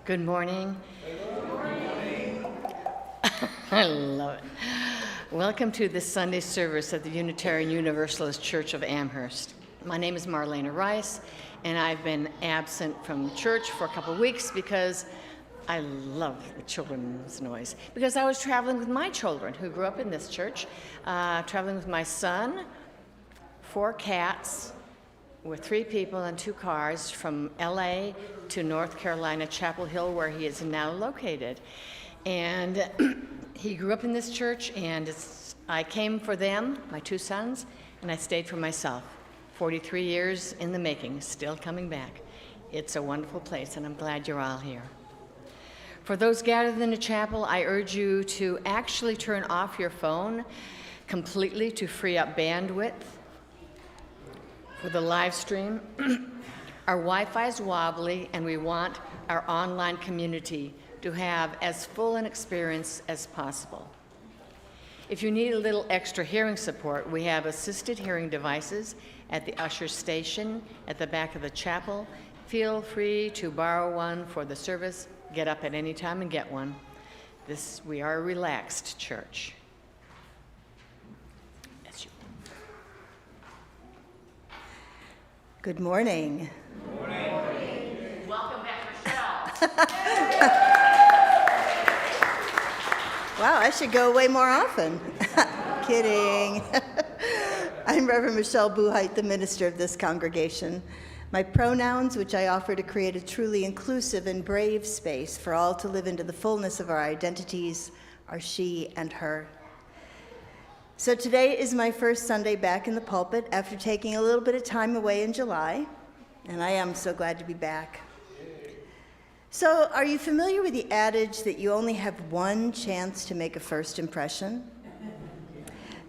Good morning. Good morning. I love it. Welcome to this Sunday service at the Unitarian Universalist Church of Amherst. My name is Marlena Rice, and I've been absent from church for a couple of weeks because I love the children's noise. Because I was traveling with my children who grew up in this church, traveling with my son, 4 cats, with 3 people and 2 cars from LA to North Carolina, Chapel Hill, where he is now located. And he grew up in this church, and I came for them, my 2 sons, and I stayed for myself. 43 years in the making, still coming back. It's a wonderful place, and I'm glad you're all here. For those gathered in the chapel, I urge you to actually turn off your phone completely to free up bandwidth. For the live stream, our Wi-Fi is wobbly, and we want our online community to have as full an experience as possible. If you need a little extra hearing support, we have assisted hearing devices at the usher station at the back of the chapel. Feel free to borrow one for the service. Get up at any time and get one. We are a relaxed church. Good morning. Good morning. Welcome back, Michelle. Wow, I should go way more often. Kidding. I'm Reverend Michelle Buhite, the minister of this congregation. My pronouns, which I offer to create a truly inclusive and brave space for all to live into the fullness of our identities, are she and her. So today is my first Sunday back in the pulpit after taking a little bit of time away in July, and I am so glad to be back. So are you familiar with the adage that you only have one chance to make a first impression?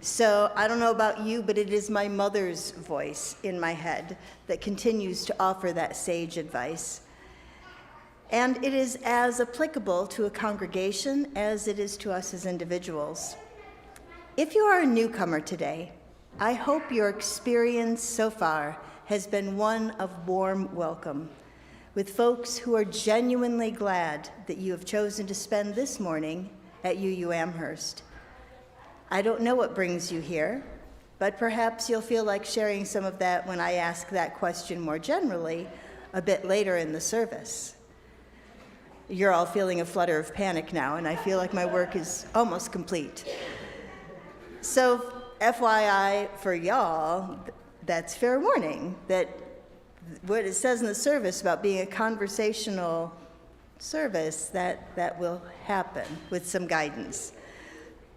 So I don't know about you, but it is my mother's voice in my head that continues to offer that sage advice. And it is as applicable to a congregation as it is to us as individuals. If you are a newcomer today, I hope your experience so far has been one of warm welcome, with folks who are genuinely glad that you have chosen to spend this morning at UU Amherst. I don't know what brings you here, but perhaps you'll feel like sharing some of that when I ask that question more generally a bit later in the service. You're all feeling a flutter of panic now, and I feel like my work is almost complete. So, FYI for y'all, that's fair warning, that what it says in the service about being a conversational service, that will happen with some guidance.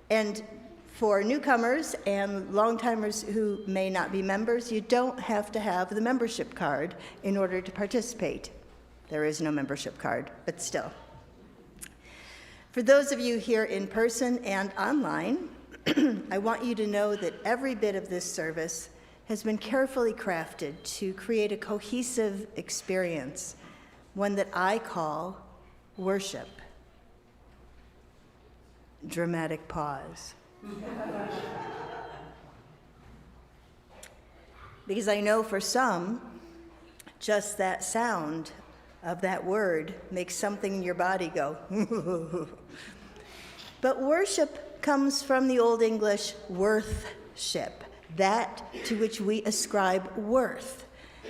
And for newcomers and long-timers who may not be members, you don't have to have the membership card in order to participate. There is no membership card, but still. For those of you here in person and online, I want you to know that every bit of this service has been carefully crafted to create a cohesive experience, one that I call worship. Dramatic pause. Because I know for some, just that sound of that word makes something in your body go. But worship comes from the Old English worthship, that to which we ascribe worth,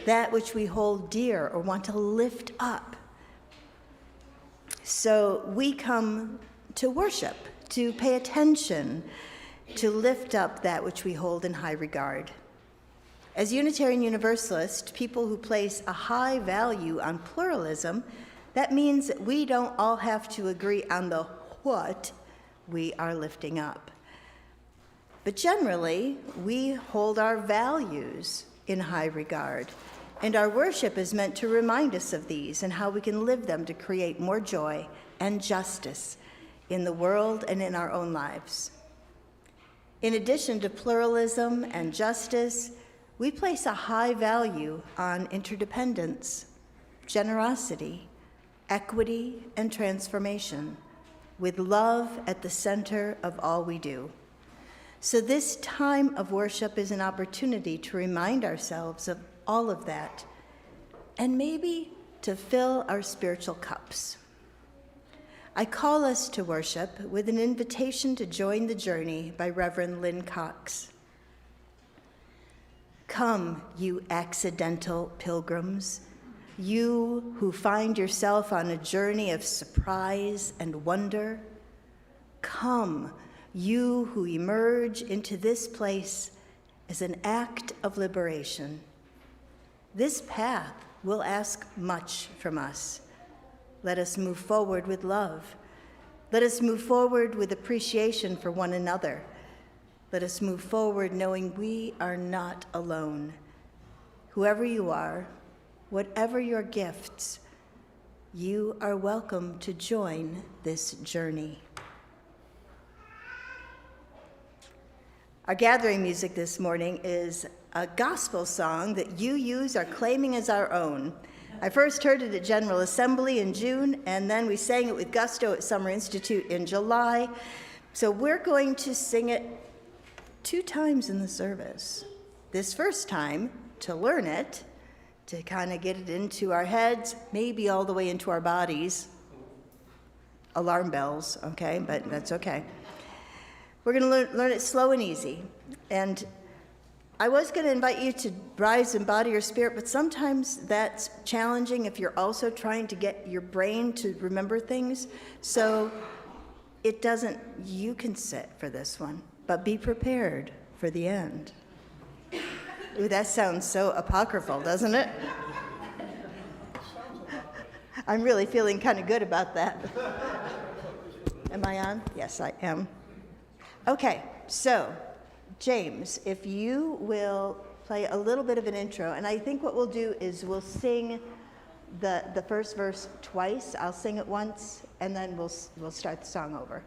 that which we hold dear or want to lift up. So we come to worship, to pay attention, to lift up that which we hold in high regard. As Unitarian Universalists, people who place a high value on pluralism, that means that we don't all have to agree on the what we are lifting up. But generally, we hold our values in high regard, and our worship is meant to remind us of these and how we can live them to create more joy and justice in the world and in our own lives. In addition to pluralism and justice, we place a high value on interdependence, generosity, equity, and transformation, with love at the center of all we do. So this time of worship is an opportunity to remind ourselves of all of that, and maybe to fill our spiritual cups. I call us to worship with an invitation to join the journey by Reverend Lynn Cox. Come, you accidental pilgrims, you who find yourself on a journey of surprise and wonder. Come, you who emerge into this place as an act of liberation. This path will ask much from us. Let us move forward with love. Let us move forward with appreciation for one another. Let us move forward knowing we are not alone. Whoever you are, whatever your gifts, you are welcome to join this journey. Our gathering music this morning is a gospel song that you are claiming as our own. I first heard it at General Assembly in June, and then we sang it with gusto at Summer Institute in July. So we're going to sing it 2 times in the service. This first time, to learn it, to kind of get it into our heads, maybe all the way into our bodies. Alarm bells, okay, but that's okay. We're going to learn it slow and easy. And I was going to invite you to rise in body or spirit, but sometimes that's challenging if you're also trying to get your brain to remember things. So it doesn't, you can sit for this one, but be prepared for the end. Ooh, that sounds so apocryphal, doesn't it? I'm really feeling kind of good about that. Am I on? Yes, I am. Okay, so James, if you will play a little bit of an intro, and I think what we'll do is we'll sing the first verse twice. I'll sing it once, and then we'll start the song over.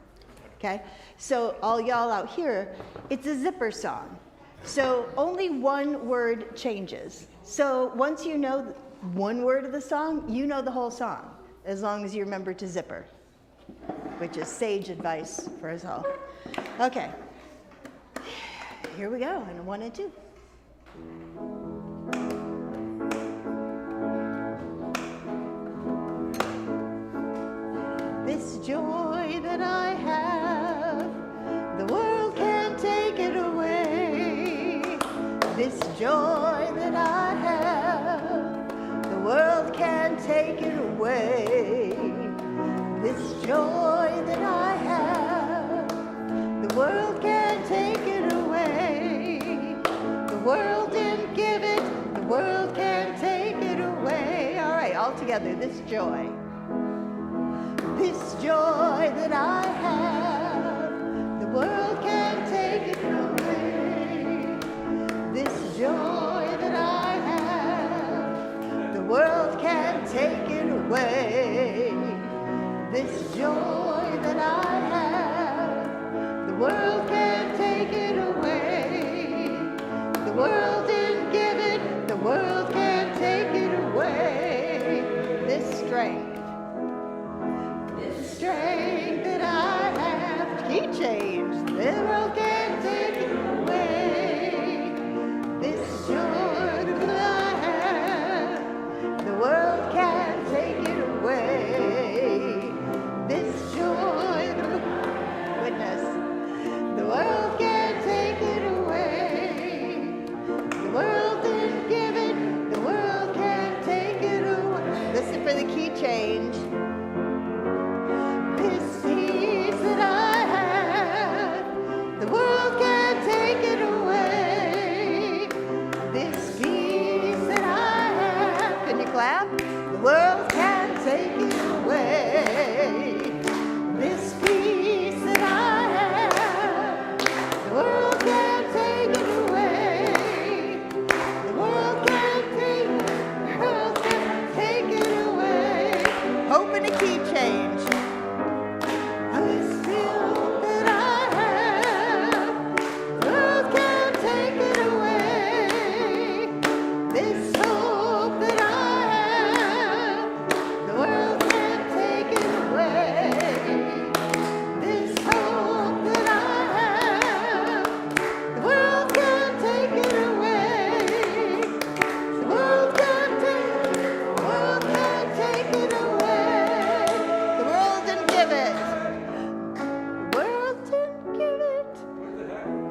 Okay? So all y'all out here, it's a zipper song. So only one word changes. So once you know one word of the song, you know the whole song, as long as you remember to zipper, which is sage advice for us all. Okay. Here we go, in 1 and 2. This joy that I have, the world can't take it away. This joy that I have, the world can't take it away. This joy that I have, the world can't take it away. The world didn't give it, the world can't take it away. All right, all together, this joy. This joy that I have, the world can't take it away. This joy that I have, the world can't take it away. This joy that I have, the world can't take it away. The world didn't give it, the world can't take it away. This strength that I have, key change, the world can't take it away. This joy that I have, the world can't take it away. This joy, witness, the world can't take it away. The world didn't give it, the world can't take it away. Listen for the key change. This peace that I have,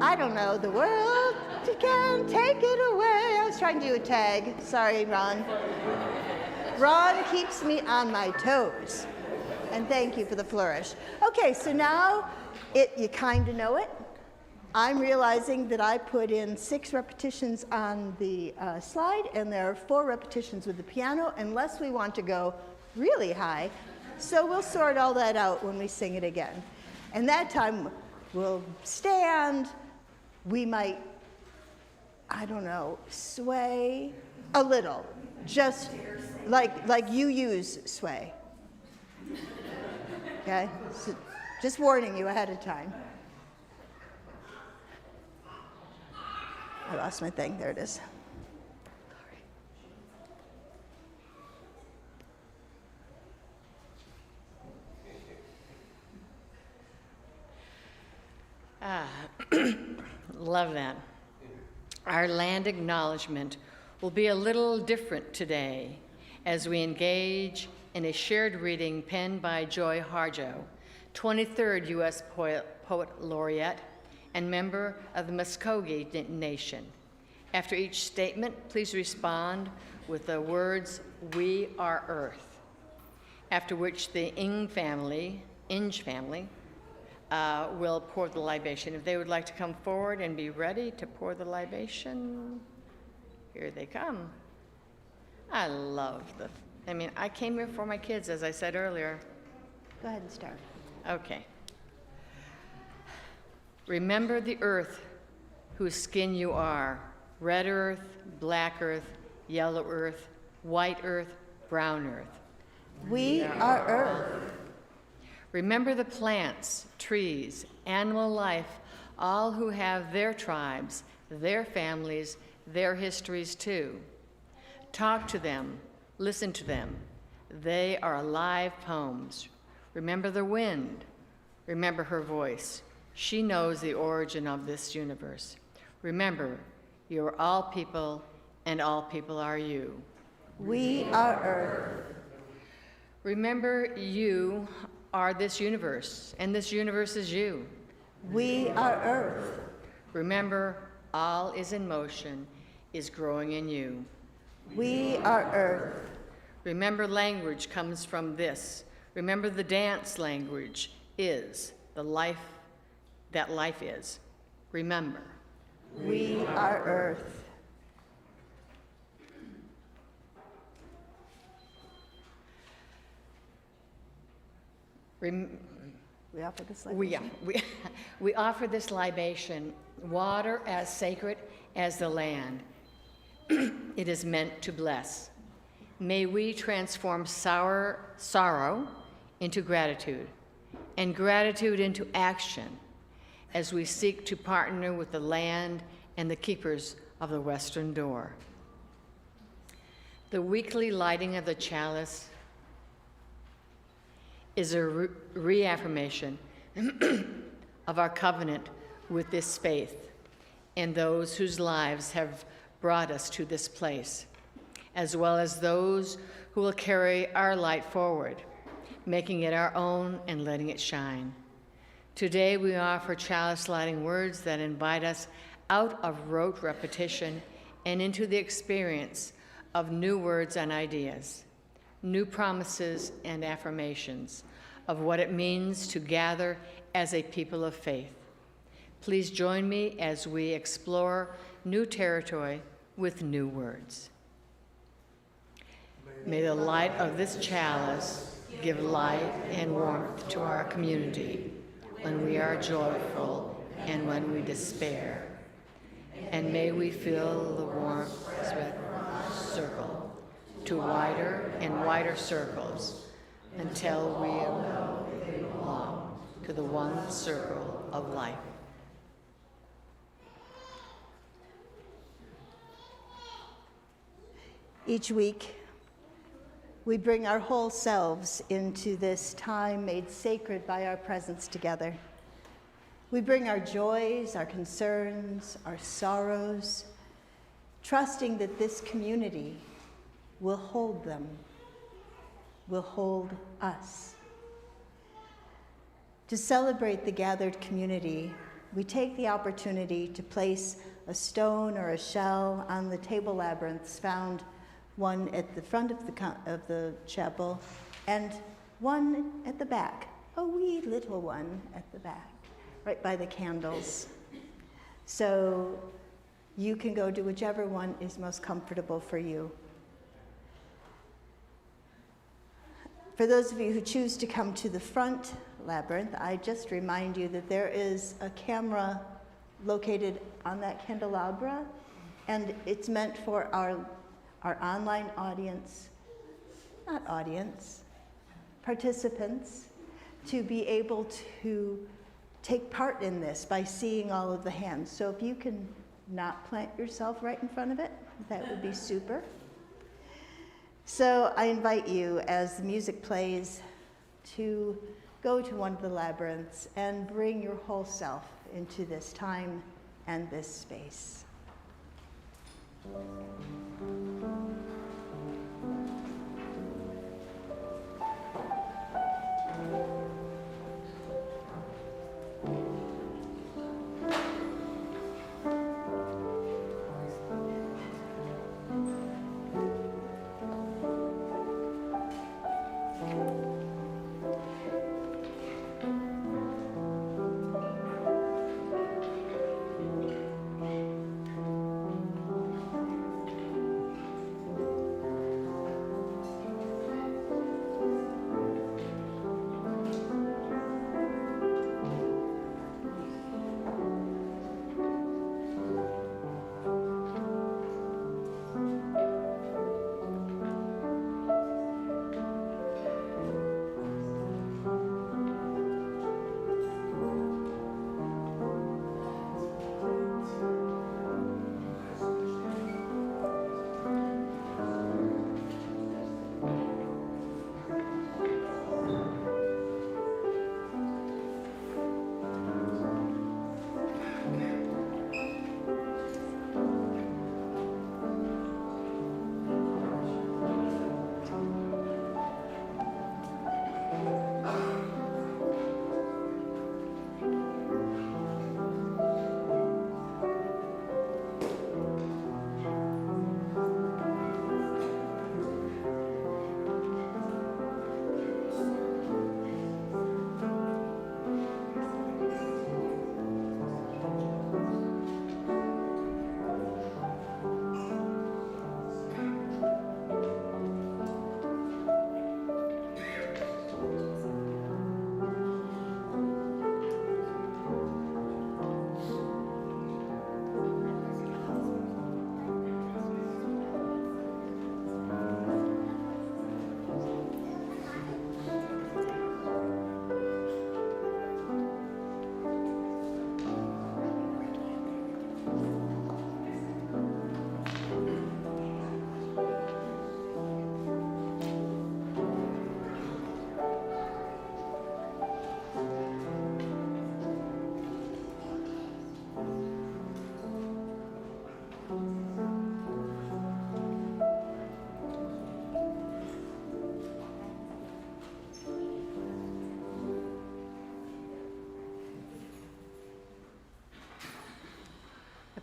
I don't know, the world can take it away. I was trying to do a tag. Sorry, Ron. Ron keeps me on my toes. And thank you for the flourish. Okay, so now you kind of know it. I'm realizing that I put in 6 repetitions on the slide, and there are 4 repetitions with the piano, unless we want to go really high. So we'll sort all that out when we sing it again. And that time we'll stand, we might, I don't know, sway a little, just like you use sway. Okay, so just warning you ahead of time. I lost my thing, there it is. Love that. Our land acknowledgement will be a little different today as we engage in a shared reading penned by Joy Harjo, 23rd U.S. Poet Laureate and member of the Muskogee Nation. After each statement, please respond with the words, "We are Earth," after which the Inge family will pour the libation. If they would like to come forward and be ready to pour the libation, here they come. I came here for my kids, as I said earlier. Go ahead and start. Okay. Remember the earth whose skin you are, red earth, black earth, yellow earth, white earth, brown earth. We are Earth. Remember the plants, trees, animal life, all who have their tribes, their families, their histories too. Talk to them, listen to them. They are alive poems. Remember the wind. Remember her voice. She knows the origin of this universe. Remember, you are all people, and all people are you. We are Earth. Remember, you are this universe, and this universe is you. We are Earth. Remember, all is in motion, is growing in you. We are Earth. Remember, language comes from this. Remember, the dance language is the life that life is. Remember. We are Earth. We offer this libation. We offer this libation, water as sacred as the land. It is meant to bless. May we transform sorrow into gratitude, and gratitude into action as we seek to partner with the land and the keepers of the western door. The weekly lighting of the chalice is a reaffirmation of our covenant with this faith and those whose lives have brought us to this place, as well as those who will carry our light forward, making it our own and letting it shine. Today we offer chalice lighting words that invite us out of rote repetition and into the experience of new words and ideas, new promises and affirmations of what it means to gather as a people of faith. Please join me as we explore new territory with new words. May the light of this chalice give light and warmth to our community when we are joyful and when we despair. And may we feel the warmth spread circle to wider and wider circles until we belong to the one circle of life. Each week, we bring our whole selves into this time made sacred by our presence together. We bring our joys, our concerns, our sorrows, trusting that this community will hold them, will hold us. To celebrate the gathered community, we take the opportunity to place a stone or a shell on the table labyrinths, found one at the front of the chapel and one at the back, a wee little one at the back, right by the candles. So you can go to whichever one is most comfortable for you. For those of you who choose to come to the front labyrinth, I just remind you that there is a camera located on that candelabra, and it's meant for our online audience, participants, to be able to take part in this by seeing all of the hands. So if you can not plant yourself right in front of it, that would be super. So I invite you, as the music plays, to go to one of the labyrinths and bring your whole self into this time and this space.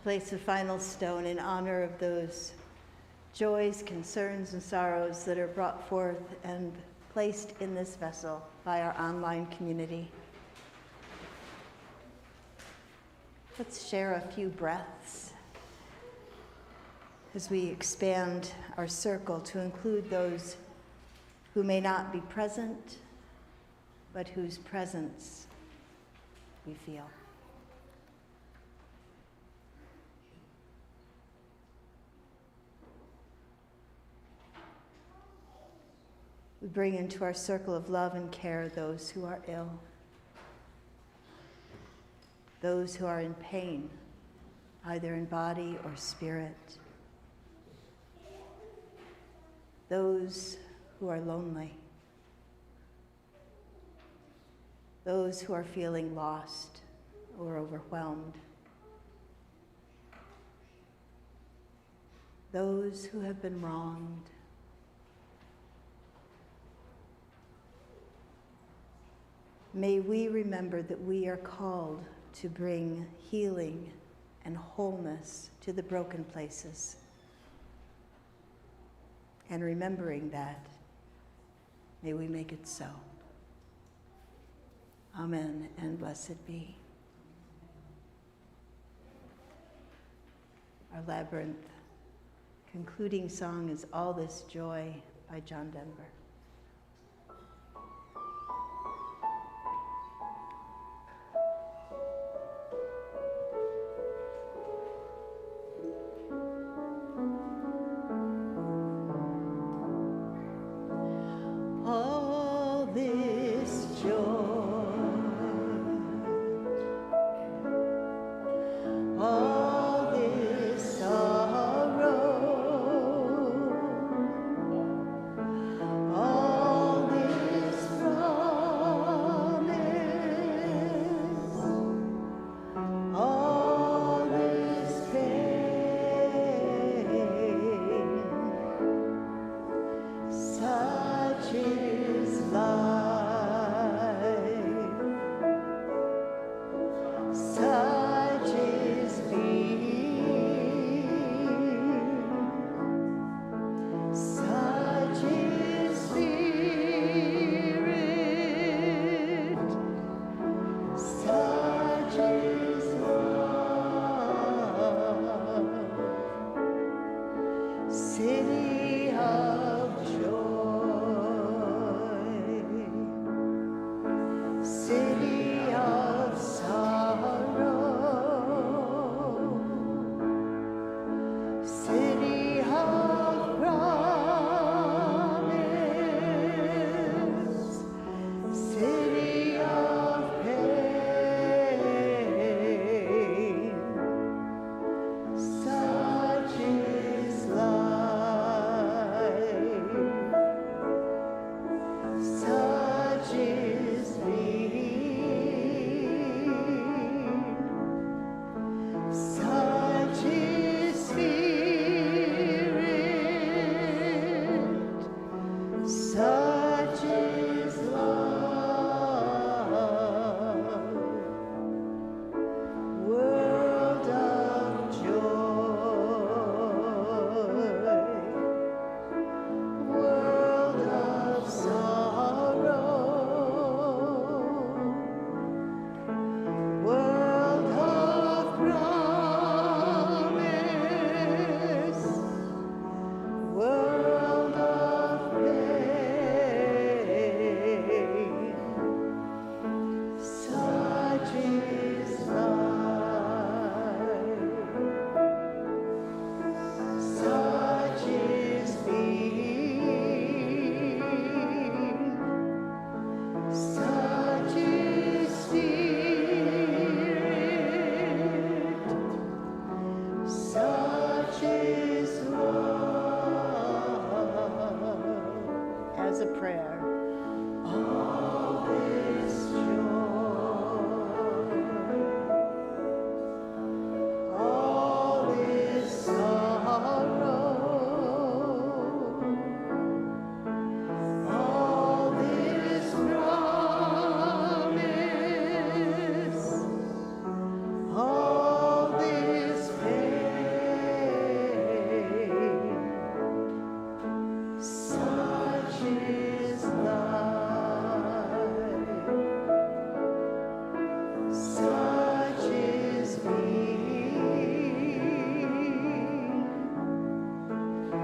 Place a final stone in honor of those joys, concerns, and sorrows that are brought forth and placed in this vessel by our online community. Let's share a few breaths as we expand our circle to include those who may not be present, but whose presence we feel. We bring into our circle of love and care those who are ill, those who are in pain, either in body or spirit, those who are lonely, those who are feeling lost or overwhelmed, those who have been wronged, may we remember that we are called to bring healing and wholeness to the broken places. And remembering that, may we make it so. Amen, and blessed be. Our Labyrinth concluding song is All This Joy by John Denver. All this joy, all this sorrow, all this promise, all this pain, such is life, such is being, such is spirit, such is love, city of joy, city of sorrow, city of promise, city of pain, such is life, such is being, such is spirit, such is love, world of joy, world of sorrow, world of promise, world of pain, such is life, such is being, such is spirit, such is love. As a prayer, all this joy, all this sorrow, all this promise, all this pain, such is life, such is being,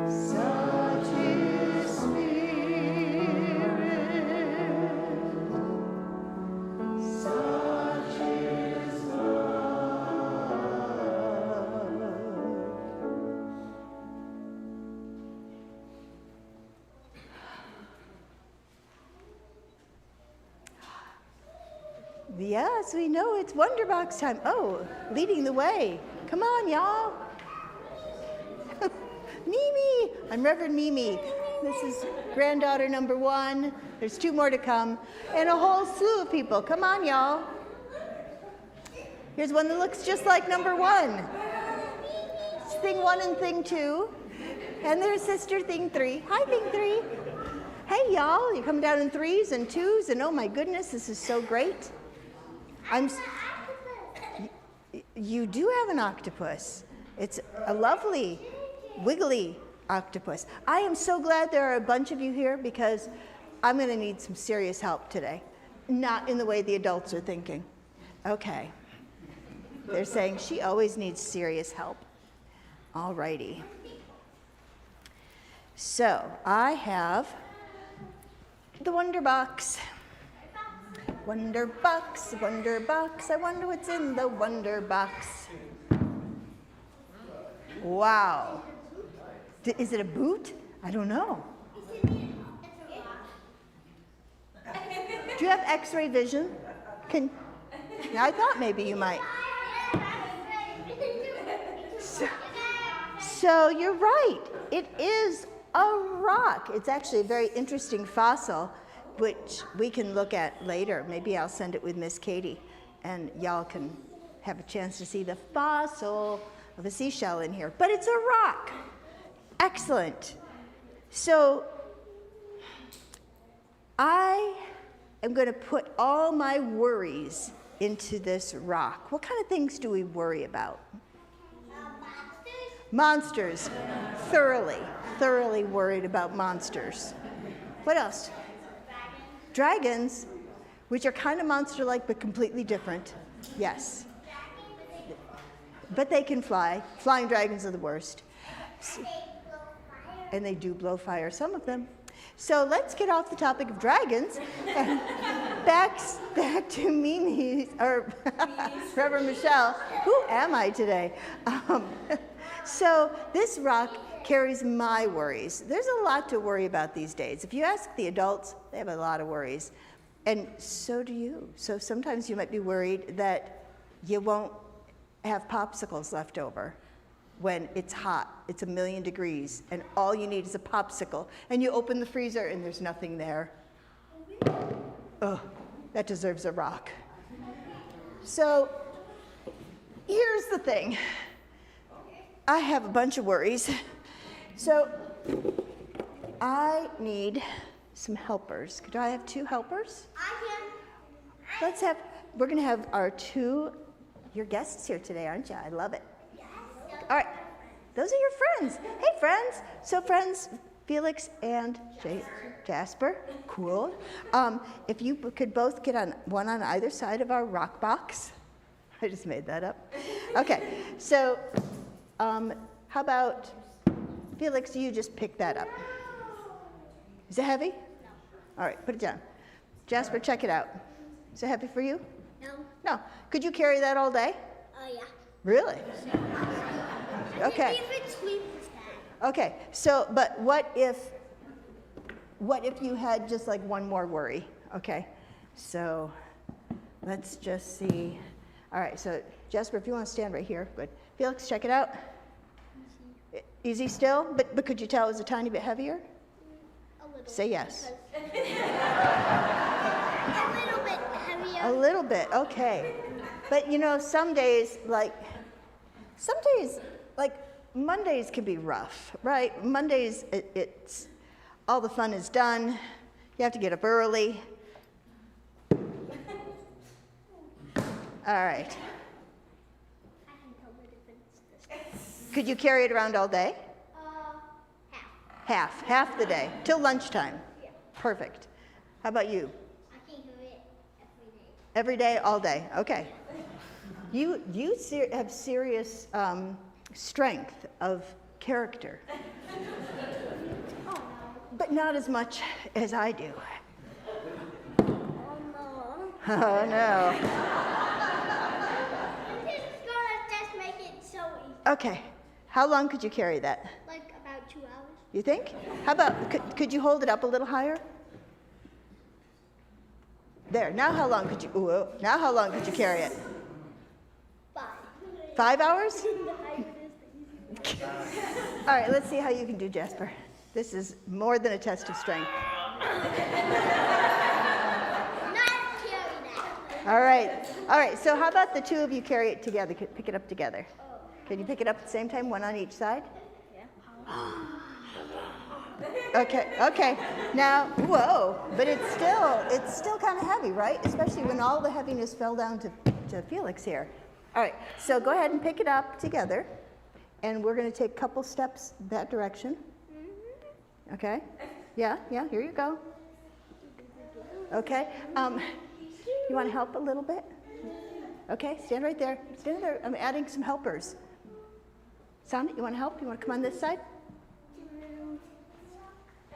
such is spirit, such is love. Yes, we know it's Wonderbox time. Oh, leading the way. Come on, y'all. Mimi. I'm Reverend Mimi. This is granddaughter number 1. There's 2 more to come. And a whole slew of people. Come on, y'all. Here's one that looks just like number 1. It's thing 1 and thing 2. And there's sister thing 3. Hi, thing 3. Hey, y'all. You come down in 3s and 2s, and oh my goodness, this is so great. You do have an octopus. It's a lovely, wiggly octopus. I am so glad there are a bunch of you here because I'm going to need some serious help today. Not in the way the adults are thinking. Okay. They're saying she always needs serious help. All righty. So I have the Wonder Box. Wonder Box, Wonder Box. I wonder what's in the Wonder Box. Wow. Is it a boot? I don't know. Do you have X-ray vision? I thought maybe you might. So you're right. It is a rock. It's actually a very interesting fossil, which we can look at later. Maybe I'll send it with Miss Katie, and y'all can have a chance to see the fossil of a seashell in here. But it's a rock. Excellent. So I am going to put all my worries into this rock. What kind of things do we worry about? Monsters. Thoroughly worried about monsters. What else? Dragons, which are kind of monster-like but completely different. Yes. But they can fly. Flying dragons are the worst. And they do blow fire, some of them. So let's get off the topic of dragons and back to Mimi, or Reverend Michelle. Who am I today? So this rock carries my worries. There's a lot to worry about these days. If you ask the adults, they have a lot of worries. And so do you. So sometimes you might be worried that you won't have popsicles left over when it's hot, it's 1,000,000 degrees, and all you need is a popsicle. And you open the freezer and there's nothing there. Oh, that deserves a rock. So here's the thing. I have a bunch of worries. So I need some helpers. Could I have 2 helpers? We're gonna have our 2, your guests here today, aren't you? I love it. All right, those are your friends. Hey, friends. So friends, Felix and Jasper, cool. If you could both get on one on either side of our rock box. I just made that up. Okay, so how about, Felix, you just pick that up. Is it heavy? No. All right, put it down. Jasper, check it out. Is it heavy for you? No. No. Could you carry that all day? Yeah. Really? Okay. If it's sweet as that. Okay, so, but what if you had just like one more worry? Okay, so let's just see. All right, so Jasper, if you want to stand right here, good. Felix, check it out. Easy still, but could you tell it was a tiny bit heavier? A little. Say yes. A little bit heavier. A little bit, okay. But you know, some days, like Mondays can be rough, right? Mondays, it's all the fun is done. You have to get up early. All right. I can tell the difference. Could you carry it around all day? Half the day, till lunchtime. Yeah. Perfect. How about you? I can do it every day. Every day, all day, okay. You have serious strength of character. Oh no. But not as much as I do. Oh no. Oh no. This is gonna just make it so easy. Okay. How long could you carry that? Like about 2 hours. You think? How about, could you hold it up a little higher? There. Now how long could you, now how long could you carry it? 5. 5 hours? The higher it is, the easier. All right, let's see how you can do, Jasper. This is more than a test of strength. Not carry that. All right, so how about the 2 of you carry it together, pick it up together? Can you pick it up at the same time, one on each side? Okay, now, whoa, but it's still kind of heavy, right? Especially when all the heaviness fell down to Felix here. All right, so go ahead and pick it up together, and we're going to take a couple steps that direction. Okay? Yeah, here you go. Okay, you want to help a little bit? Okay, stand right there. Stand there. I'm adding some helpers. Sonnet, you want to help? You want to come on this side?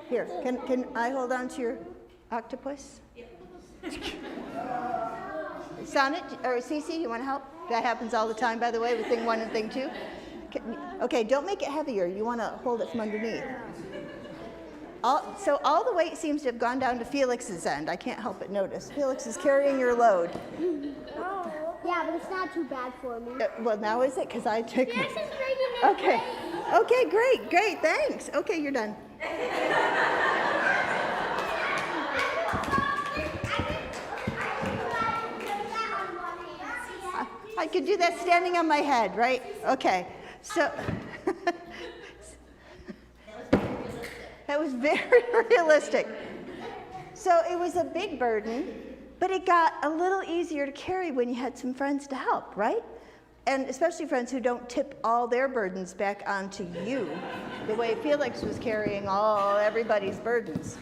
Here, can I hold on to your octopus? Sonnet or Cece, you want to help? That happens all the time, by the way, with thing 1 and thing 2. Okay, don't make it heavier. You want to hold it from underneath. So all the weight seems to have gone down to Felix's end. I can't help but notice. Felix is carrying your load. Oh. Yeah, but it's not too bad for me. Well, now is it? Because I took. Yes, it's ready to Okay. Okay, great, thanks. Okay, you're done. I could do that standing on my head, right? Okay, so. That was very realistic. So it was a big burden, but it got a little easier to carry when you had some friends to help, right? And especially friends who don't tip all their burdens back onto you, the way Felix was carrying everybody's burdens.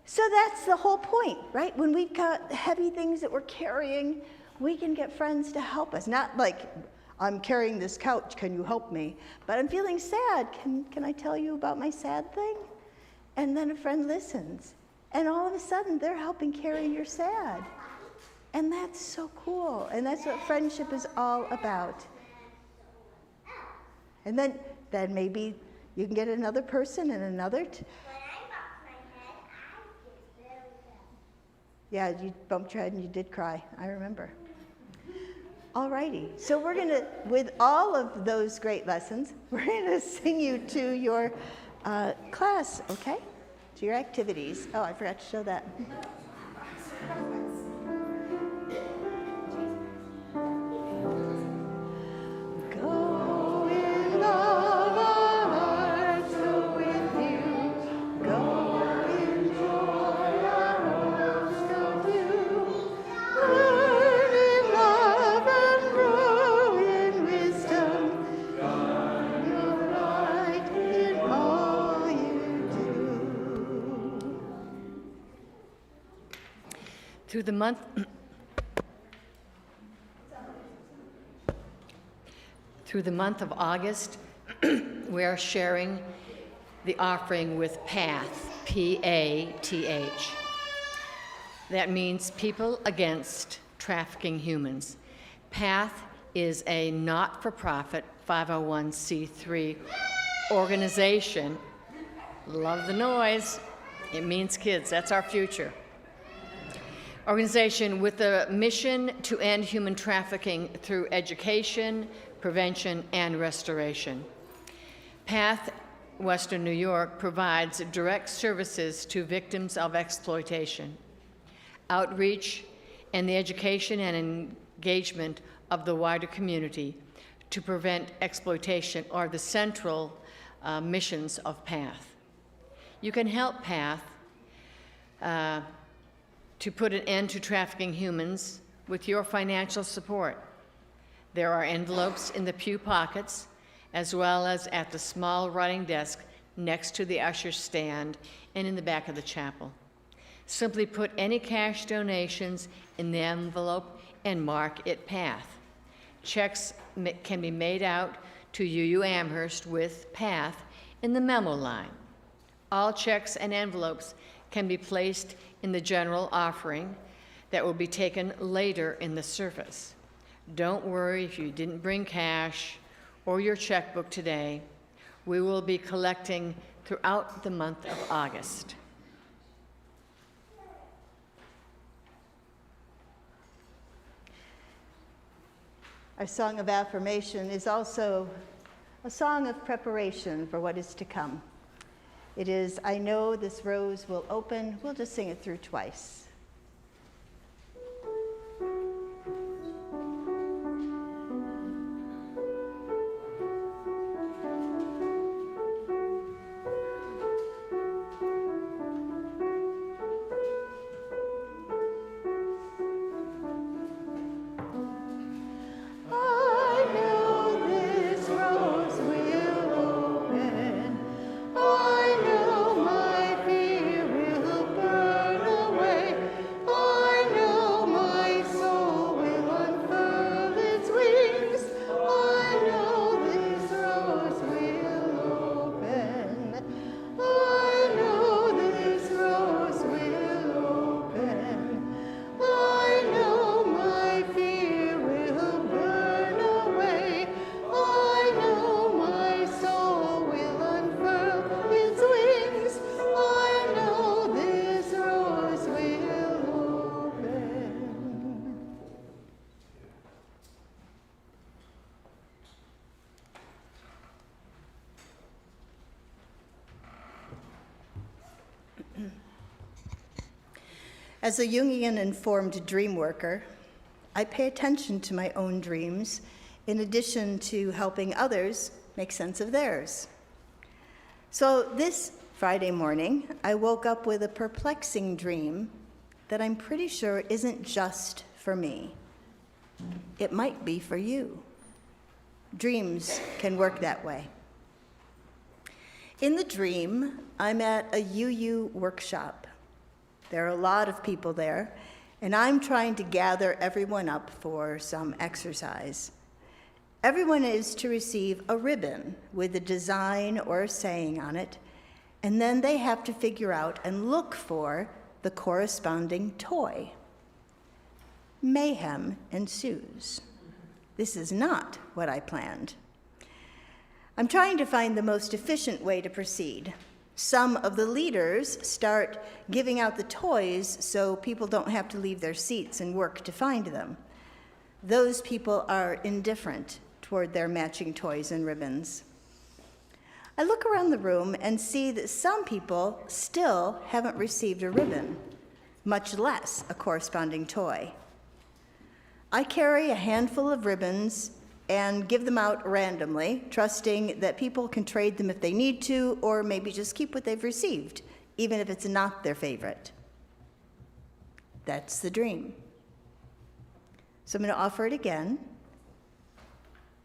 So that's the whole point, right? When we've got heavy things that we're carrying, we can get friends to help us. Not like, I'm carrying this couch, can you help me? But I'm feeling sad, can I tell you about my sad thing? And then a friend listens. And all of a sudden, they're helping carry your sad. And that's so cool. And that's what friendship is all about. And then maybe you can get another person and another. When I bumped my head, I did really bad. Yeah, you bumped your head and you did cry. I remember. Alrighty, so we're gonna, with all of those great lessons, we're gonna sing you to your class, okay? To your activities. Oh, I forgot to show that. Go in love, our hearts go with you. Go in joy, our hopes go too. Learn in love and grow in wisdom. Find your light in all you do. Through the month of August, we are sharing the offering with PATH, P-A-T-H. That means People Against Trafficking Humans. PATH is a not-for-profit 501c3 organization. Love the noise. It means kids. That's our future. Organization with a mission to end human trafficking through education, prevention, and restoration. PATH Western New York provides direct services to victims of exploitation, outreach, and the education and engagement of the wider community to prevent exploitation are the central missions of PATH. You can help PATH to put an end to trafficking humans with your financial support. There are envelopes in the pew pockets, as well as at the small writing desk next to the usher's stand and in the back of the chapel. Simply put any cash donations in the envelope and mark it PATH. Checks can be made out to UU Amherst with PATH in the memo line. All checks and envelopes can be placed in the general offering that will be taken later in the service. Don't worry if you didn't bring cash or your checkbook today. We will be collecting throughout the month of August. Our song of affirmation is also a song of preparation for what is to come. It is, I know this rose will open. We'll just sing it through twice. As a Jungian-informed dream worker, I pay attention to my own dreams in addition to helping others make sense of theirs. So this Friday morning, I woke up with a perplexing dream that I'm pretty sure isn't just for me. It might be for you. Dreams can work that way. In the dream, I'm at a UU workshop. There are a lot of people there, and I'm trying to gather everyone up for some exercise. Everyone is to receive a ribbon with a design or a saying on it, and then they have to figure out and look for the corresponding toy. Mayhem ensues. This is not what I planned. I'm trying to find the most efficient way to proceed. Some of the leaders start giving out the toys so people don't have to leave their seats and work to find them. Those people are indifferent toward their matching toys and ribbons. I look around the room and see that some people still haven't received a ribbon, much less a corresponding toy. I carry a handful of ribbons and give them out randomly, trusting that people can trade them if they need to, or maybe just keep what they've received, even if it's not their favorite. That's the dream. So I'm going to offer it again.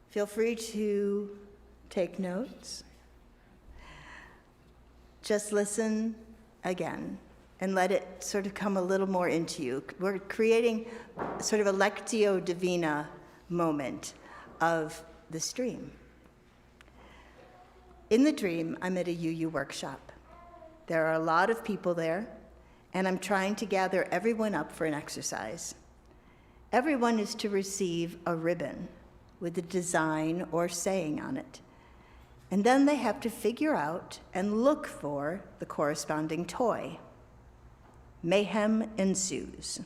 Feel free to take notes. Just listen again and let it sort of come a little more into you. We're creating sort of a Lectio Divina moment of this dream. In the dream, I'm at a UU workshop. There are a lot of people there, and I'm trying to gather everyone up for an exercise. Everyone is to receive a ribbon with a design or saying on it. And then they have to figure out and look for the corresponding toy. Mayhem ensues.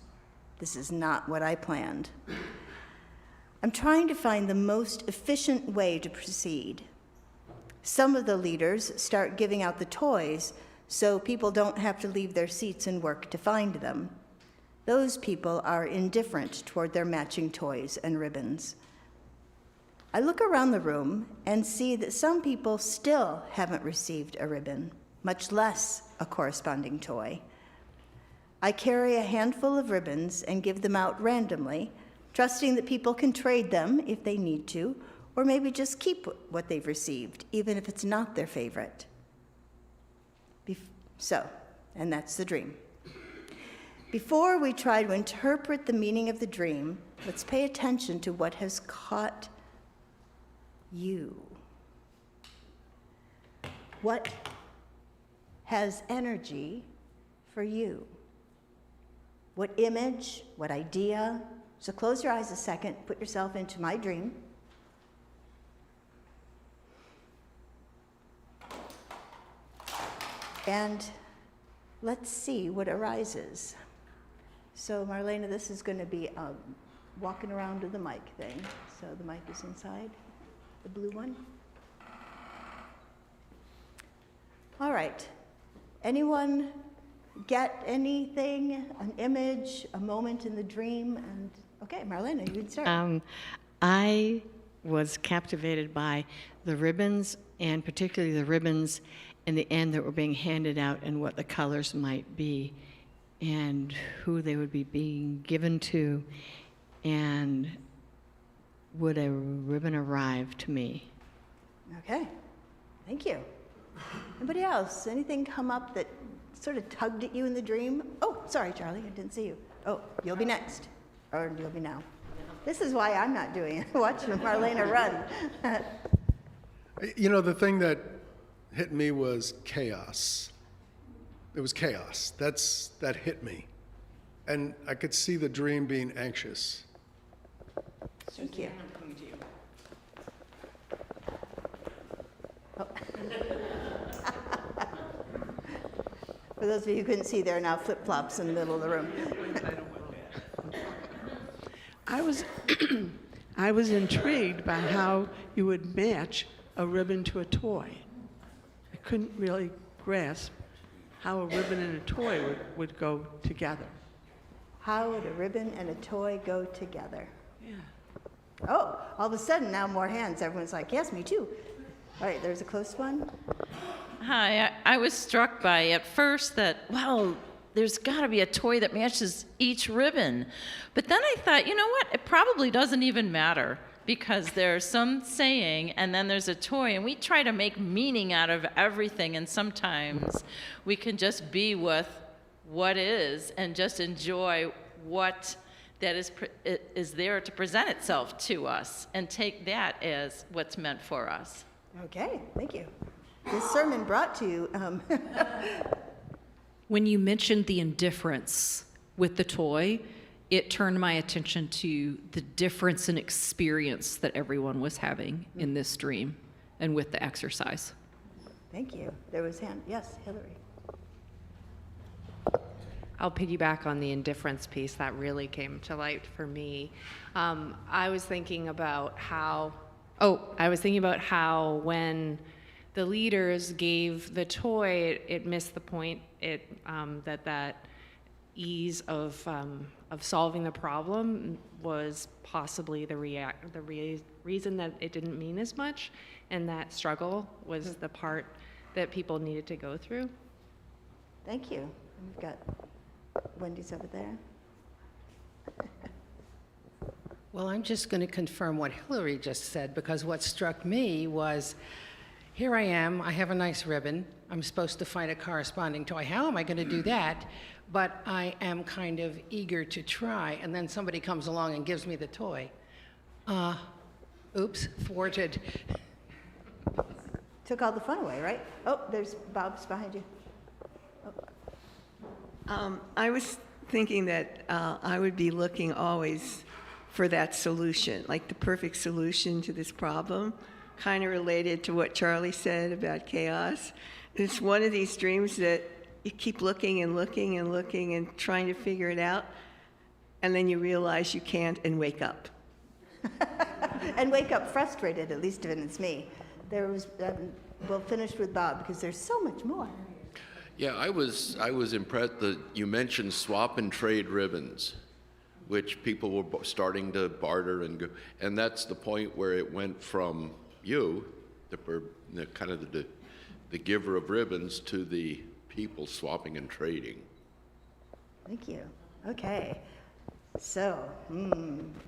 This is not what I planned. I'm trying to find the most efficient way to proceed. Some of the leaders start giving out the toys so people don't have to leave their seats and work to find them. Those people are indifferent toward their matching toys and ribbons. I look around the room and see that some people still haven't received a ribbon, much less a corresponding toy. I carry a handful of ribbons and give them out randomly, trusting that people can trade them if they need to, or maybe just keep what they've received, even if it's not their favorite. And that's the dream. Before we try to interpret the meaning of the dream, let's pay attention to what has caught you. What has energy for you? What image, what idea? So close your eyes a second, put yourself into my dream. And let's see what arises. So Marlena, this is going to be walking around to the mic thing. So the mic is inside, the blue one. All right. Anyone get anything, an image, a moment in the dream? And okay, Marlena, you can start. I was captivated by the ribbons, and particularly the ribbons in the end that were being handed out and what the colors might be and who they would be being given to, and would a ribbon arrive to me? Okay, thank you. Anybody else? Anything come up that sort of tugged at you in the dream? Oh, sorry, Charlie, I didn't see you. Oh, you'll be next, or you'll be now. This is why I'm not doing it. Watch Marlena run. You know, the thing that hit me was chaos. It was chaos. That hit me. And I could see the dream being anxious. Thank you. Oh. For those of you who couldn't see, there are now flip-flops in the middle of the room. I was intrigued by how you would match a ribbon to a toy. I couldn't really grasp how a ribbon and a toy would go together. How would a ribbon and a toy go together? Yeah. Oh, all of a sudden, now more hands. Everyone's like, yes, me too. All right, there's a close one. Hi, I was struck by at first that, well, there's got to be a toy that matches each ribbon. But then I thought, you know what? It probably doesn't even matter because there's some saying and then there's a toy, and we try to make meaning out of everything, and sometimes we can just be with what is and just enjoy what that is there to present itself to us and take that as what's meant for us. Okay, thank you. This sermon brought to you. When you mentioned the indifference with the toy, it turned my attention to the difference in experience that everyone was having in this dream and with the exercise. Thank you. There was hand. Yes, Hillary. I'll piggyback on the indifference piece. That really came to light for me. I was thinking about how when the leaders gave the toy, it missed the point. That ease of solving the problem was possibly the reason that it didn't mean as much, and that struggle was the part that people needed to go through. Thank you. We've got Wendy's over there. Well, I'm just going to confirm what Hillary just said, because what struck me was, here I am, I have a nice ribbon, I'm supposed to find a corresponding toy. How am I going to do that? But I am kind of eager to try, and then somebody comes along and gives me the toy. Oops, thwarted. Took all the fun away, right? Oh, there's Bob's behind you. I was thinking that I would be looking always for that solution, like the perfect solution to this problem, kind of related to what Charlie said about chaos. It's one of these dreams that you keep looking and looking and looking and trying to figure it out, and then you realize you can't and wake up. And wake up frustrated, at least if it's me. There was, we'll finish with Bob because there's so much more. Yeah, I was impressed that you mentioned swap and trade ribbons, which people were starting to barter and go, and that's the point where it went from you, the kind of the giver of ribbons, to the people swapping and trading. Thank you. Okay. So,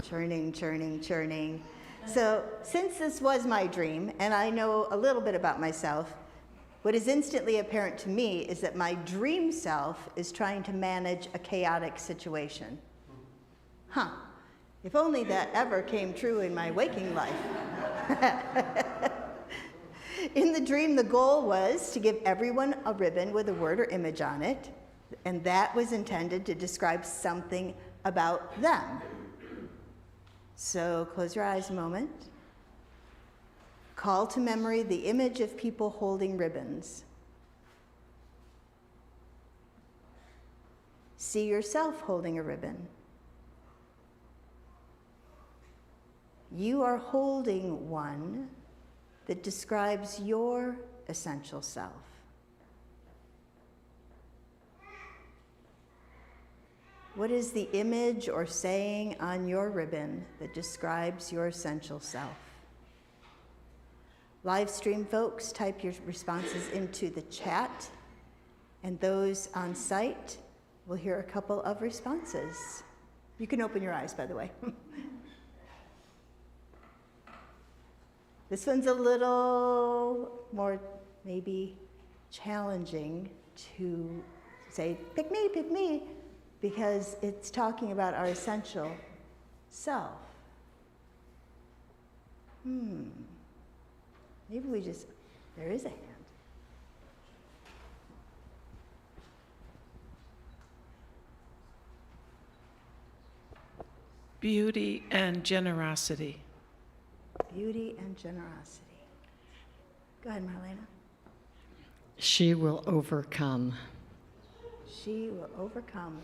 churning. So, since this was my dream, and I know a little bit about myself, what is instantly apparent to me is that my dream self is trying to manage a chaotic situation. If only that ever came true in my waking life. In the dream, the goal was to give everyone a ribbon with a word or image on it, and that was intended to describe something about them. So close your eyes a moment. Call to memory the image of people holding ribbons. See yourself holding a ribbon. You are holding one that describes your essential self. What is the image or saying on your ribbon that describes your essential self? Live stream folks, type your responses into the chat, and those on site will hear a couple of responses. You can open your eyes, by the way. This one's a little more maybe challenging to say, pick me, because it's talking about our essential self. Maybe we just, there is a hand. Beauty and generosity. Beauty and generosity. Go ahead, Marlena. She will overcome. She will overcome.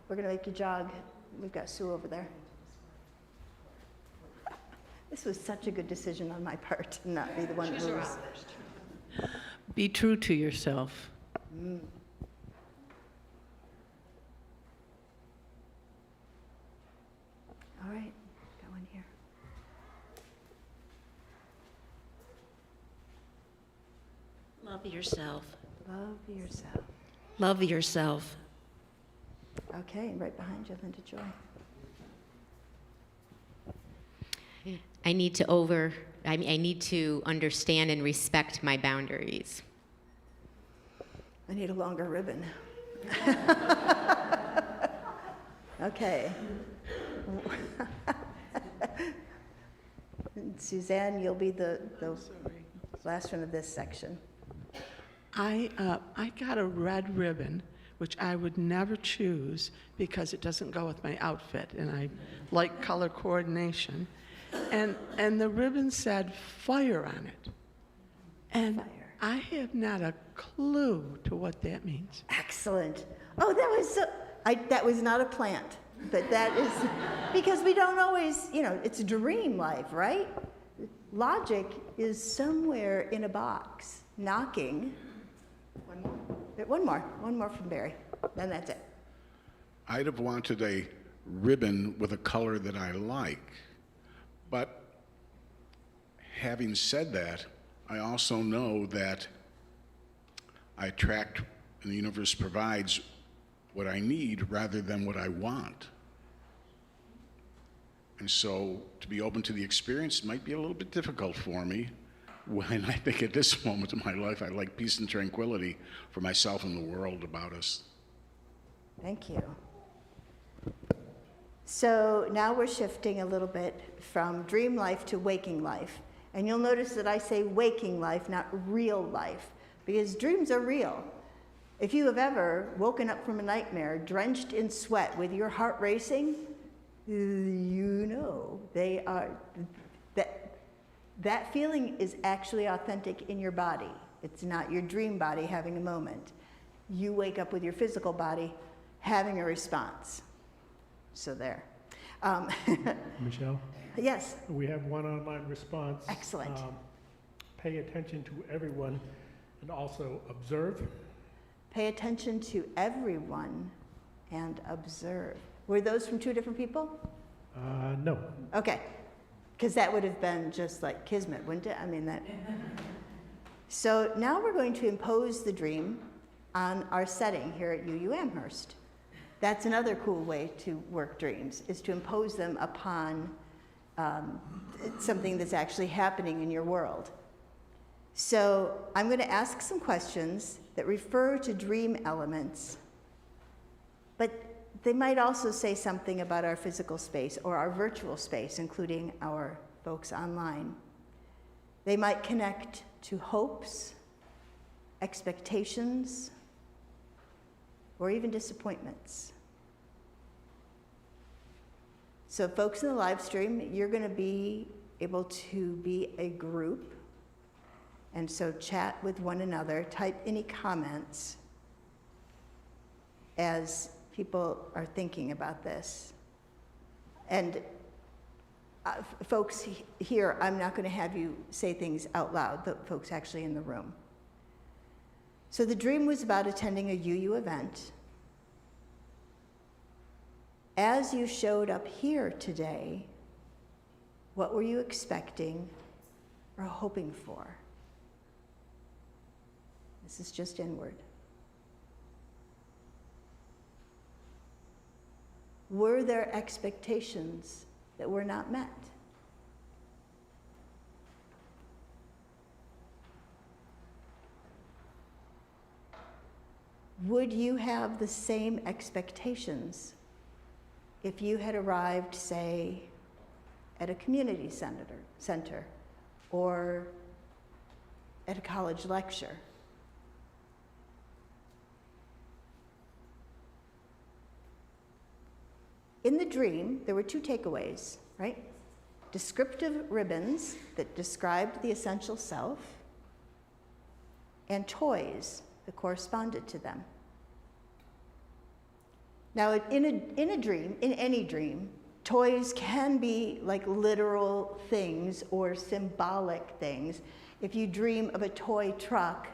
We're going to make you jog. We've got Sue over there. This was such a good decision on my part to not be the one who moves. Be true to yourself. Love yourself. Love yourself. Love yourself. Okay, and right behind you, Linda Joy. I need to understand and respect my boundaries. I need a longer ribbon. Okay. And Suzanne, you'll be the last one of this section. I got a red ribbon, which I would never choose because it doesn't go with my outfit, and I like color coordination. And the ribbon said fire on it. And Fire. I have not a clue to what that means. Excellent. Oh, that was not a plant, but that is, because we don't always, it's dream life, right? Logic is somewhere in a box, knocking. One more from Barry, then that's it. I'd have wanted a ribbon with a color that I like. But having said that, I also know that I attract and the universe provides what I need rather than what I want. And so to be open to the experience might be a little bit difficult for me when I think at this moment in my life I like peace and tranquility for myself and the world about us. Thank you. So now we're shifting a little bit from dream life to waking life. And you'll notice that I say waking life, not real life, because dreams are real. If you have ever woken up from a nightmare drenched in sweat with your heart racing, you know they are, that feeling is actually authentic in your body. It's not your dream body having a moment. You wake up with your physical body having a response. So there. Michelle? Yes. We have one online response. Excellent. Pay attention to everyone and also observe. Pay attention to everyone and observe. Were those from two different people? No. Okay. Because that would have been just like kismet, wouldn't it? I mean, that. So now we're going to impose the dream on our setting here at UU Amherst. That's another cool way to work dreams, is to impose them upon something that's actually happening in your world. So I'm going to ask some questions that refer to dream elements, but they might also say something about our physical space or our virtual space, including our folks online. They might connect to hopes, expectations, or even disappointments. So folks in the live stream, you're going to be able to be a group, and so chat with one another, type any comments as people are thinking about this. And folks here, I'm not going to have you say things out loud, the folks actually in the room. So the dream was about attending a UU event. As you showed up here today, what were you expecting or hoping for? This is just inward. Were there expectations that were not met? Would you have the same expectations if you had arrived, say, at a community center or at a college lecture? In the dream, there were two takeaways, right? Descriptive ribbons that described the essential self, and toys that corresponded to them. Now, in a dream, in any dream, toys can be like literal things or symbolic things. If you dream of a toy truck,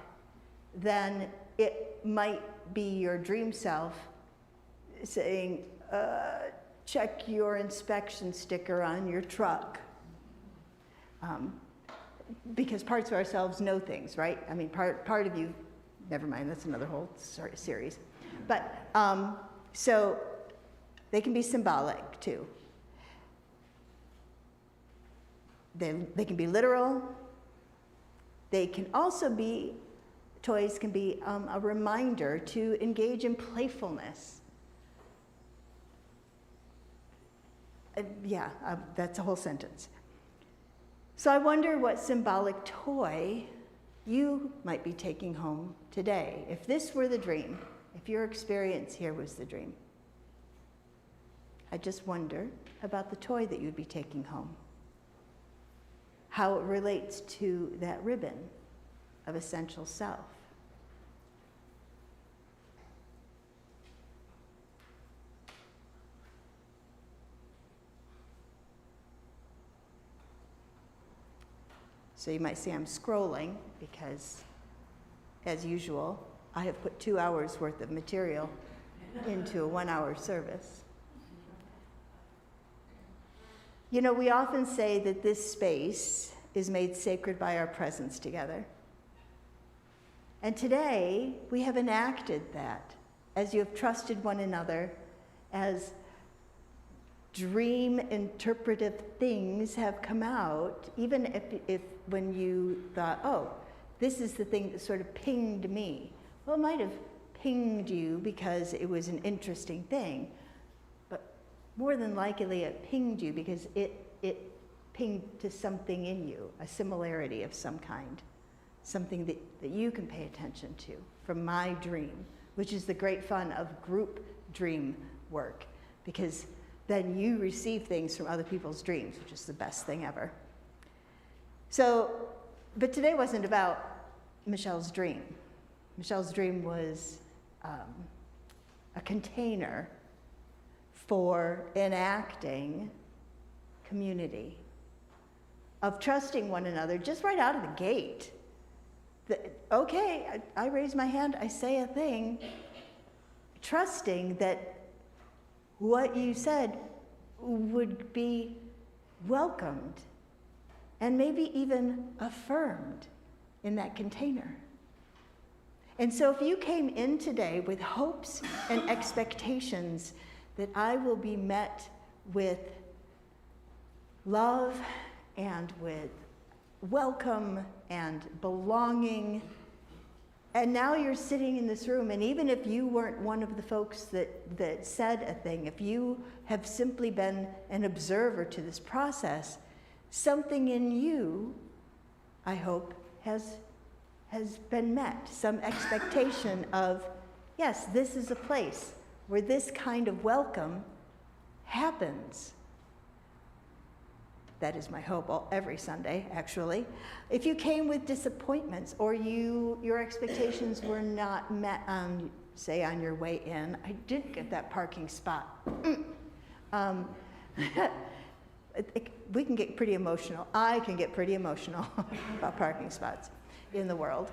then it might be your dream self saying, check your inspection sticker on your truck. because parts of ourselves know things, right? I mean, part of you, never mind, that's another whole series. But, so they can be symbolic too. They can be literal. They can also be, toys can be a reminder to engage in playfulness. That's a whole sentence. So I wonder what symbolic toy you might be taking home today. If this were the dream, if your experience here was the dream, I just wonder about the toy that you'd be taking home. How it relates to that ribbon of essential self. So you might see I'm scrolling because, as usual, I have put 2 hours worth of material into a 1-hour service. You know, we often say that this space is made sacred by our presence together. And today, we have enacted that as you have trusted one another, as dream interpretive things have come out, even if when you thought, oh, this is the thing that sort of pinged me. Well, it might have pinged you because it was an interesting thing, but more than likely it pinged you because it pinged to something in you, a similarity of some kind, something that you can pay attention to from my dream, which is the great fun of group dream work, because then you receive things from other people's dreams, which is the best thing ever. So, but today wasn't about Michelle's dream. Michelle's dream was a container for enacting community, of trusting one another just right out of the gate. Okay, I raise my hand, I say a thing, trusting that what you said would be welcomed and maybe even affirmed in that container. And so if you came in today with hopes and expectations that I will be met with love and with welcome and belonging, and now you're sitting in this room, and even if you weren't one of the folks that said a thing, if you have simply been an observer to this process, something in you, I hope, has been met. Some expectation of, yes, this is a place where this kind of welcome happens. That is my hope every Sunday, actually. If you came with disappointments or your expectations were not met, say on your way in, I didn't get that parking spot. We can get pretty emotional. I can get pretty emotional about parking spots in the world.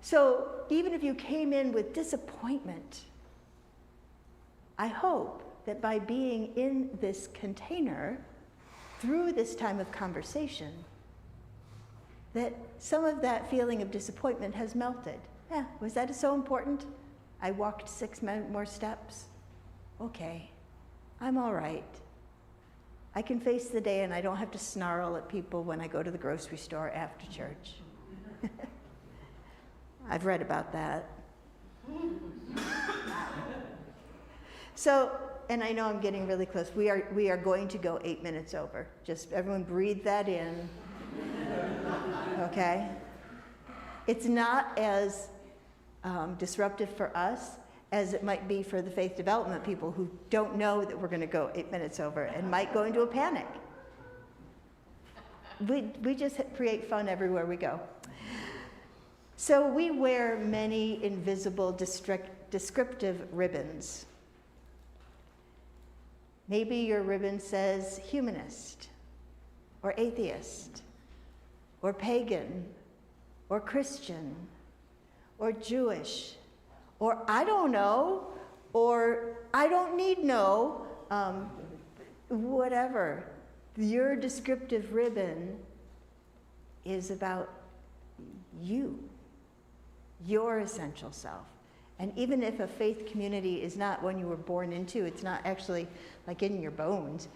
So even if you came in with disappointment, I hope that by being in this container, through this time of conversation, that some of that feeling of disappointment has melted. Yeah, was that so important? I walked 6 more steps. Okay, I'm all right. I can face the day and I don't have to snarl at people when I go to the grocery store after church. I've read about that. So, and I know I'm getting really close. We are going to go 8 minutes over. Just everyone breathe that in. Okay? It's not as disruptive for us as it might be for the faith development people who don't know that we're going to go 8 minutes over and might go into a panic. We just create fun everywhere we go. So we wear many invisible descriptive ribbons. Maybe your ribbon says humanist, or atheist, or pagan, or Christian, or Jewish, or I don't know, or I don't need know, whatever. Your descriptive ribbon is about you, your essential self. And even if a faith community is not one you were born into, it's not actually like in your bones,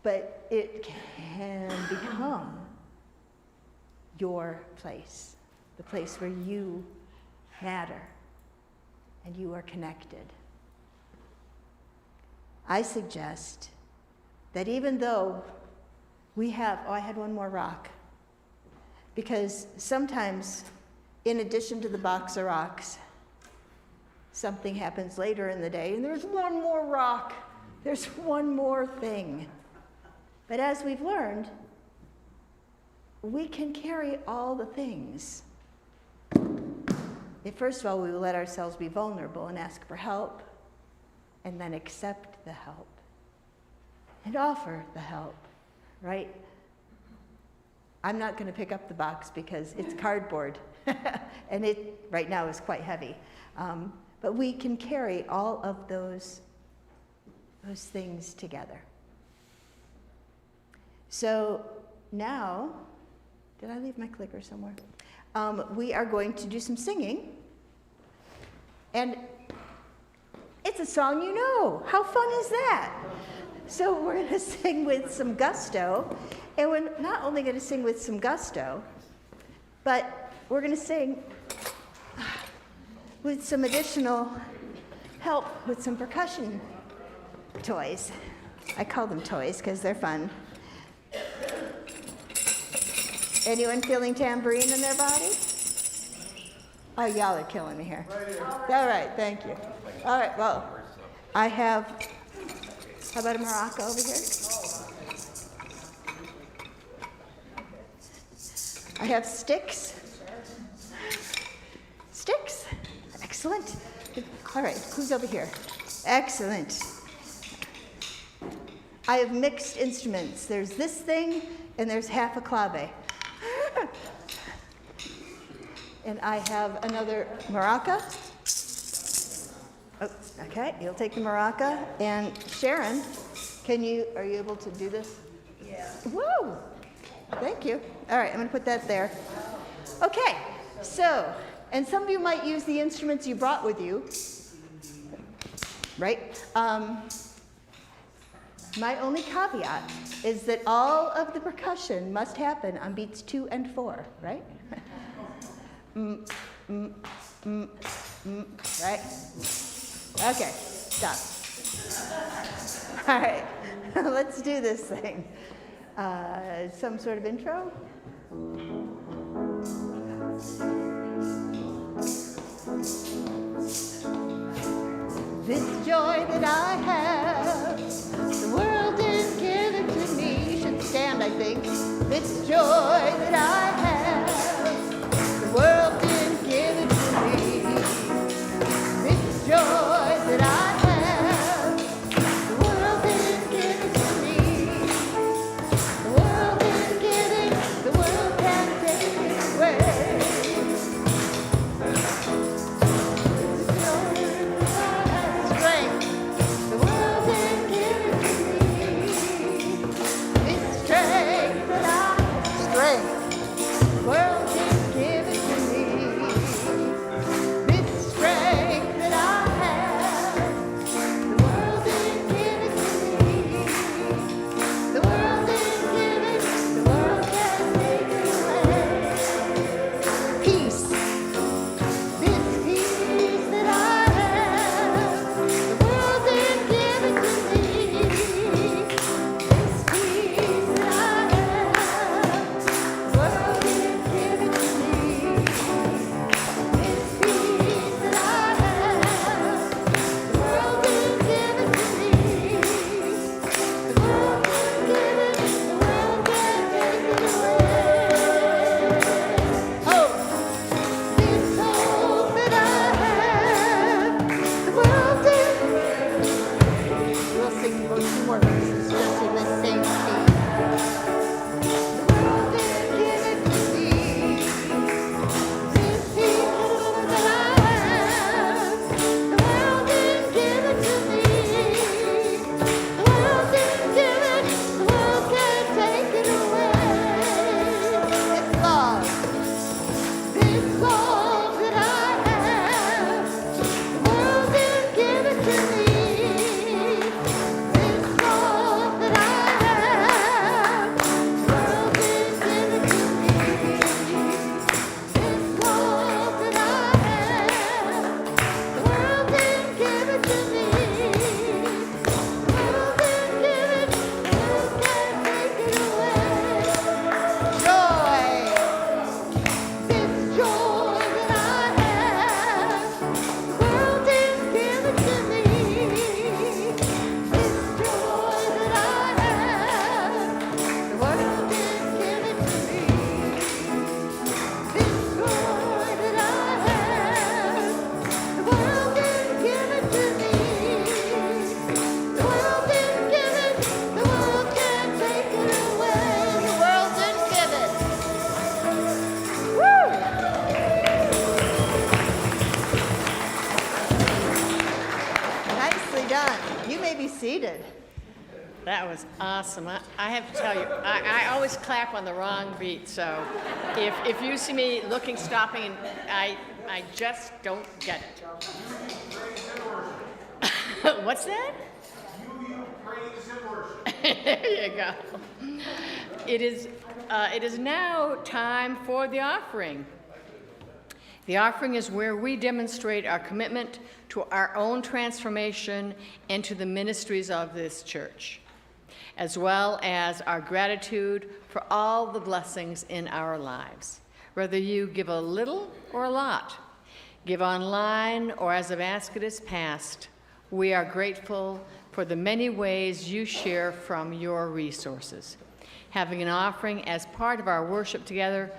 but it can become your place, the place where you matter and you are connected. I suggest that even though we have, I had one more rock, because sometimes, in addition to the box of rocks, something happens later in the day, and there's one more rock, there's one more thing. But as we've learned, we can carry all the things. If first of all, we will let ourselves be vulnerable and ask for help, and then accept the help, and offer the help, right? I'm not going to pick up the box because it's cardboard, and it right now is quite heavy. But we can carry all of those things together. So now, did I leave my clicker somewhere? We are going to do some singing. And it's a song you know. How fun is that? So we're going to sing with some gusto. And we're not only going to sing with some gusto, but we're going to sing with some additional help with some percussion toys. I call them toys because they're fun. Anyone feeling tambourine in their body? Oh, y'all are killing me here. All right, thank you. All right, well, I have, how about a maraca over here? I have sticks. Sticks. Excellent. All right, who's over here? Excellent. I have mixed instruments. There's this thing, and there's half a clave. And I have another maraca. Oh, okay, you'll take the maraca. And Sharon, are you able to do this? Yeah. Woo! Thank you. All right, I'm going to put that there. Okay, so, and some of you might use the instruments you brought with you, right? My only caveat is that all of the percussion must happen on beats 2 and 4, right? Right? Okay, stop. All right, let's do this thing. Some sort of intro? This joy that I have, the world didn't give it to me. Should stand, I think. This joy that I have, the world didn't give it to me. This joy that I have, the world didn't give it to me. The world didn't give it, the world can't take it away. Strength, the world didn't give it to me. This strength that I have, strength. That was awesome. I have to tell you, I always clap on the wrong beat, so if you see me looking, stopping, I just don't get it. What's that? You praise and worship. There you go. It is now time for the offering. The offering is where we demonstrate our commitment to our own transformation and to the ministries of this church, as well as our gratitude for all the blessings in our lives. Whether you give a little or a lot, give online or as a basket is passed, we are grateful for the many ways you share from your resources. Having an offering as part of our worship together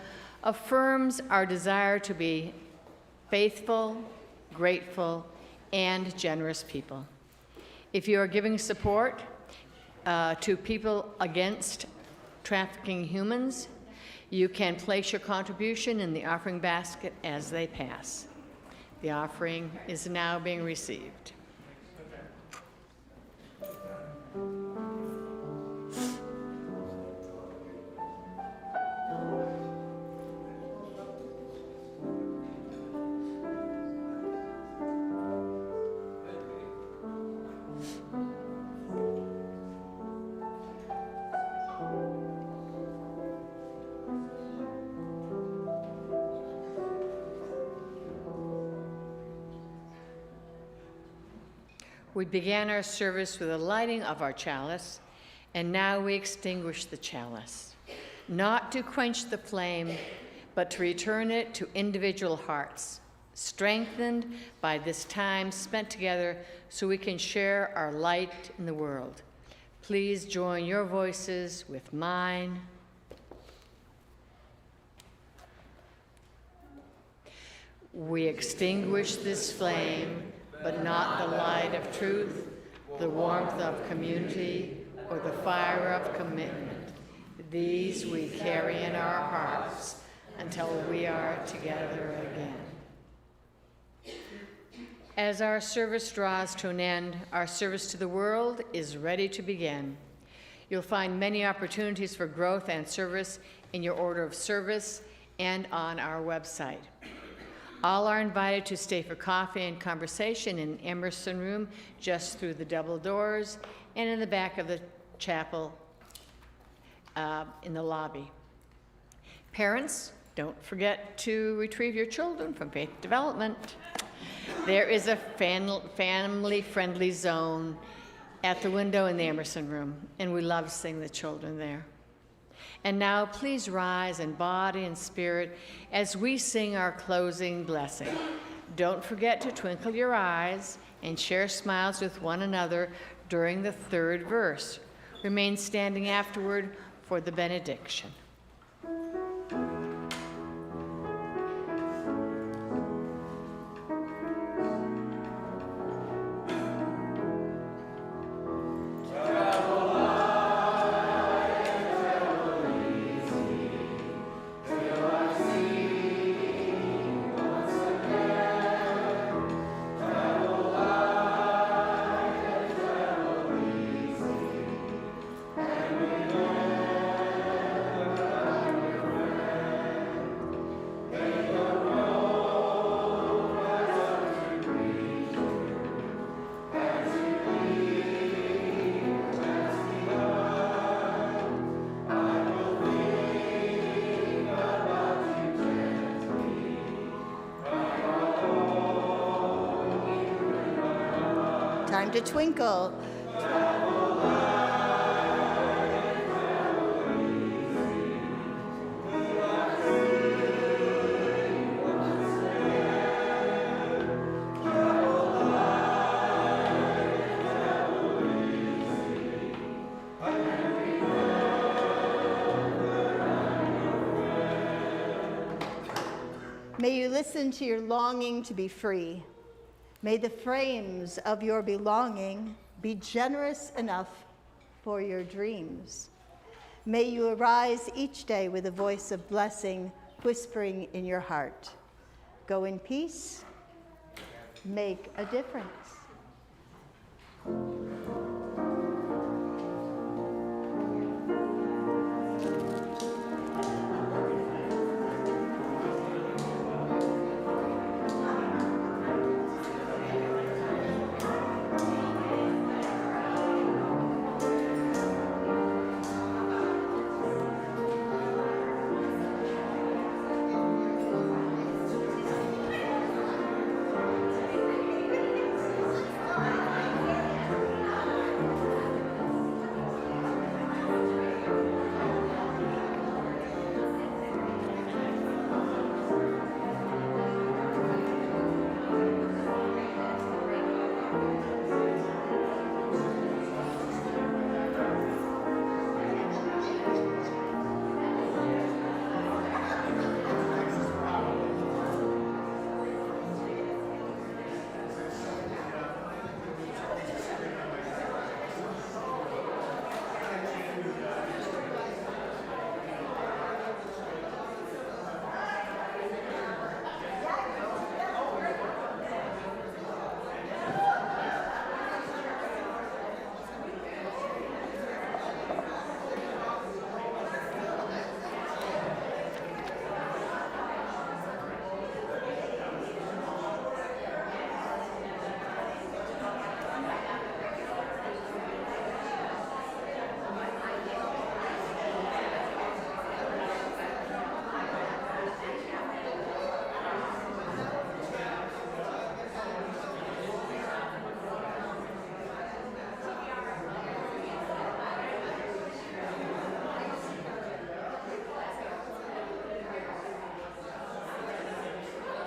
affirms our desire to be faithful, grateful, and generous people. If you are giving support to people against trafficking humans, you can place your contribution in the offering basket as they pass. The offering is now being received. We began our service with the lighting of our chalice, and now we extinguish the chalice, not to quench the flame, but to return it to individual hearts, strengthened by this time spent together so we can share our light in the world. Please join your voices with mine. We extinguish this flame, but not the light of truth, the warmth of community, or the fire of commitment. These we carry in our hearts until we are together again. As our service draws to an end, our service to the world is ready to begin. You'll find many opportunities for growth and service in your order of service and on our website. All are invited to stay for coffee and conversation in Emerson Room just through the double doors and in the back of the chapel in the lobby. Parents, don't forget to retrieve your children from Faith Development. There is a family-friendly zone at the window in the Emerson Room, and we love seeing the children there. And now please rise in body and spirit as we sing our closing blessing. Don't forget to twinkle your eyes and share smiles with one another during the third verse. Remain standing afterward for the benediction. Time to twinkle. May you listen to your longing to be free. May the frames of your belonging be generous enough for your dreams. May you arise each day with a voice of blessing whispering in your heart. Go in peace. Make a difference.